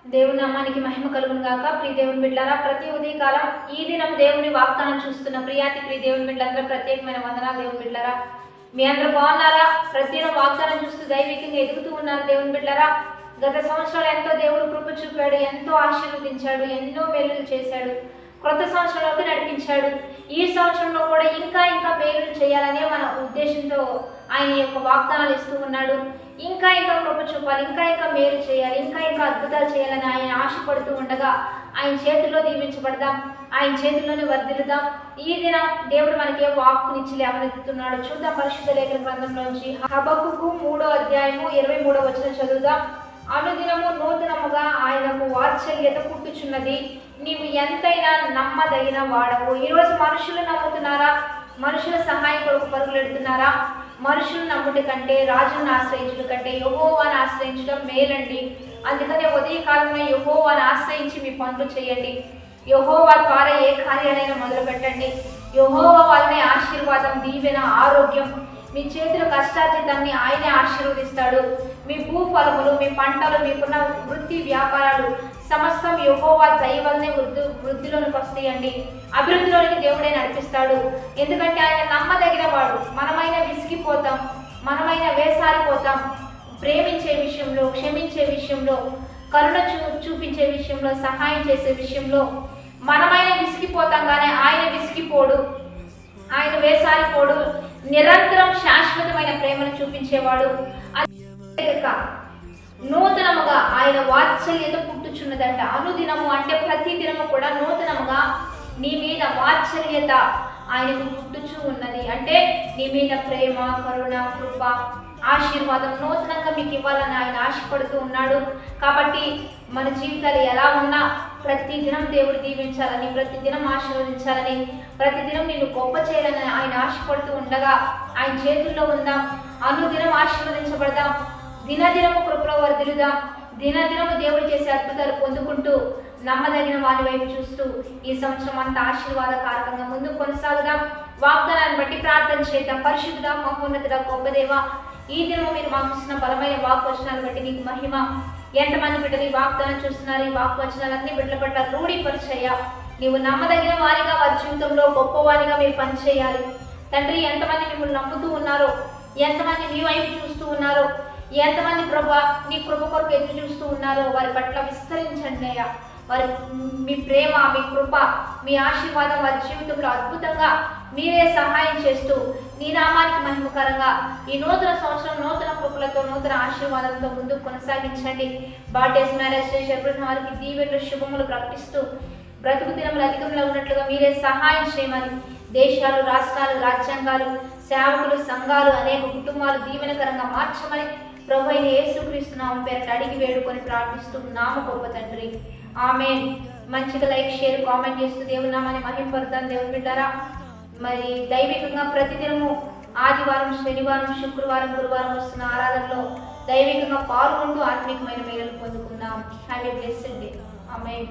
దేవుని నామానికి మహిమ కలుగును గాక. ప్రియ దేవుని బిడ్డలారా, ప్రతి ఉదయకాలం ఈ దినం దేవుని వాగ్దానం చూస్తున్న ప్రియ దేవుని బిడ్డలందరూ ప్రత్యేకమైన వందనాలు. దేవుని బిడ్డలారా, మీ అందరూ బాగున్నారా? ప్రతిదినం వాగ్దానం చూస్తూ దైవికంగా ఎదుగుతూ ఉన్నారు దేవుని బిడ్డలారా. గత సంవత్సరాలు ఎంతో దేవుడు కృప చూపాడు, ఎంతో ఆశీర్వదించాడు, ఎన్నో మేలులు చేశాడు, క్రొత్త సంవత్సరంలోకి నడిపించాడు. ఈ సంవత్సరంలో కూడా ఇంకా ఇంకా మేలులు చేయాలనే మన ఉద్దేశంతో ఆయన యొక్క వాగ్దానాలు ఇస్తూ ఉన్నాడు. ఇంకా ఇంకా కృప చూపాలి, ఇంకా ఇంకా మేలు చేయాలి, ఇంకా ఇంకా అద్భుతాలు చేయాలని ఆయన ఆశపడుతూ ఉండగా ఆయన చేతుల్లో దీవించబడదాం, ఆయన చేతుల్లోనే వర్ధిల్లుదాం. ఈ దినం దేవుడు మనకి వాక్కునిచ్చి లేవనెత్తుతున్నాడు. చూద్దాం పరిశుద్ధ లేఖన గ్రంథంలోంచి హబక్కుకు 3వ అధ్యాయము 23వ వచనం చదువుదాం. అనుదినము నూతనముగా ఆయనకు వాత్సల్యత పుట్టుచున్నది, నీవు ఎంతైనా నమ్మదగిన వాడవు. ఈరోజు మనుషులు నమ్ముతున్నారా? మనుషుల సహాయం కొరకు పరుగులెడుతున్నారా? మనుషులు నమ్ముట కంటే, రాజులను ఆశ్రయించడం కంటే యెహోవాను ఆశ్రయించడం మేలండి. అందుకనే ఉదయకాలంలో యెహోవాను ఆశ్రయించి మీ పనులు చేయండి. యెహోవా ద్వారా ఏ కార్యాలైనా మొదలు పెట్టండి. యెహోవా వల్లనే ఆశీర్వాదం, దీవెన, ఆరోగ్యం, మీ చేతుల కష్టార్జితాన్ని ఆయనే ఆశీర్వదిస్తాడు. మీ భూఫలములు, మీ పంటలు, మీకున్న వృత్తి వ్యాపారాలు సమస్తం యెహోవా దయ వల్లనే వృద్ధిలోనికి వస్తాయండి. అభివృద్ధిలోనికి దేవుడే నడిపిస్తాడు. ఎందుకంటే ఆయన నమ్మదగిన వాడు. మనమైన విసిగిపోతాం, మనమైన వేసారిపోతాం. ప్రేమించే విషయంలో, క్షమించే విషయంలో, కరుణ చూపించే విషయంలో, సహాయం చేసే విషయంలో మనమైన విసిగిపోతాం, కానీ ఆయన విసిగిపోడు, ఆయన వేసారిపోడు. నిరంతరం శాశ్వతమైన ప్రేమను చూపించేవాడు. నూతనముగా ఆయన వాత్సల్యత పుట్టుచున్నదంట. అనుదినము అంటే ప్రతి దినము కూడా నూతనముగా నీ మీద వాత్సల్యత ఆయనకు పుట్టుచూ ఉన్నది. అంటే నీ మీద ప్రేమ, కరుణ, కృప, ఆశీర్వాదం నూతనంగా మీకు ఇవ్వాలని ఆయన ఆశపడుతూ ఉన్నాడు. కాబట్టి మన జీవితాలు ఎలా ఉన్నా ప్రతిదినం దేవుడు దీవించాలని, ప్రతిదినం ఆశీర్వదించాలని, ప్రతిదినం నిన్ను గొప్ప చేయాలని ఆయన ఆశపడుతూ ఉండగా ఆయన చేతుల్లో ఉందాం. అనుదినం ఆశీర్వదించబడదాం, దినదినము కృపలో వర్ధిల్లుదాం, దినదినము దేవుడు చేసే అద్భుతాలు పొందుకుంటూ నమ్మదగిన వారి వైపు చూస్తూ ఈ సంవత్సరం అంతా ఆశీర్వాదకారకంగా ముందుకు కొనసాగుదాం. వాగ్దానాన్ని బట్టి ప్రార్థన చేద్దాం. పరిశుద్ధ మహోన్నతుడ గొప్ప దేవ, ఈ దినము మీరు మాకు ఇచ్చిన బలమైన వాగ్వచనాలు బట్టి నీకు మహిమ. ఎంతమంది బిడ్డలు ఈ వాగ్దానం చూస్తున్నారు? ఈ వాగ్వచనాలన్నీ బిడ్డల పట్ల రూఢీపరిచయ్యా. నీవు నమ్మదగిన వారిగా వారి జీవితంలో గొప్పవారిగా మీరు పనిచేయాలి తండ్రి. ఎంతమంది మిమ్మల్ని నమ్ముతూ ఉన్నారో, ఎంతమంది మీ వైపు చూస్తూ ఉన్నారో, ఎంతమంది ప్రభా నీ కృప కొరకు ఎదురు చూస్తూ ఉన్నారో వారి పట్ల విస్తరించండి అయ్యా. వారి మీ ప్రేమ, మీ కృప, మీ ఆశీర్వాదం వారి జీవితంలో అద్భుతంగా మీరే సహాయం చేస్తూ నీ నామానికి మహిమకరంగా ఈ నూతన సంవత్సరం నూతన కృపలతో, నూతన ఆశీర్వాదంతో ముందుకు కొనసాగించండి. బర్త్డేస్, మ్యారేజ్ జరుపుతున్న వారికి దీవెనలు, శుభములు ప్రకటిస్తూ బ్రతుకు దినములు అధికంలో ఉన్నట్లుగా మీరే సహాయం చేయమని, దేశాలు, రాష్ట్రాలు, రాజ్యాంగాలు, సేవకులు, సంఘాలు, అనేక కుటుంబాలు దీవెనకరంగా మార్చమని ప్రభు అయిన యేసుక్రీస్తు నామం పేరిట అడిగి వేడుకొని ప్రార్థిస్తూ నామ గొప్ప తండ్రి, ఆమేన్. మంచిగా లైక్, షేర్, కామెంట్ చేస్తూ దేవుని నామాన్ని మహిమపరుద్దాం. దేవుని బిడ్డారా, మరి దైవికంగా ప్రతిదినము ఆదివారం, శనివారం, శుక్రవారం, గురువారం వస్తున్న ఆరాధనలో దైవికంగా పాల్గొంటూ ఆత్మీయమైన మేలులు పొందుకుందాం. Have a blessed day. Amen.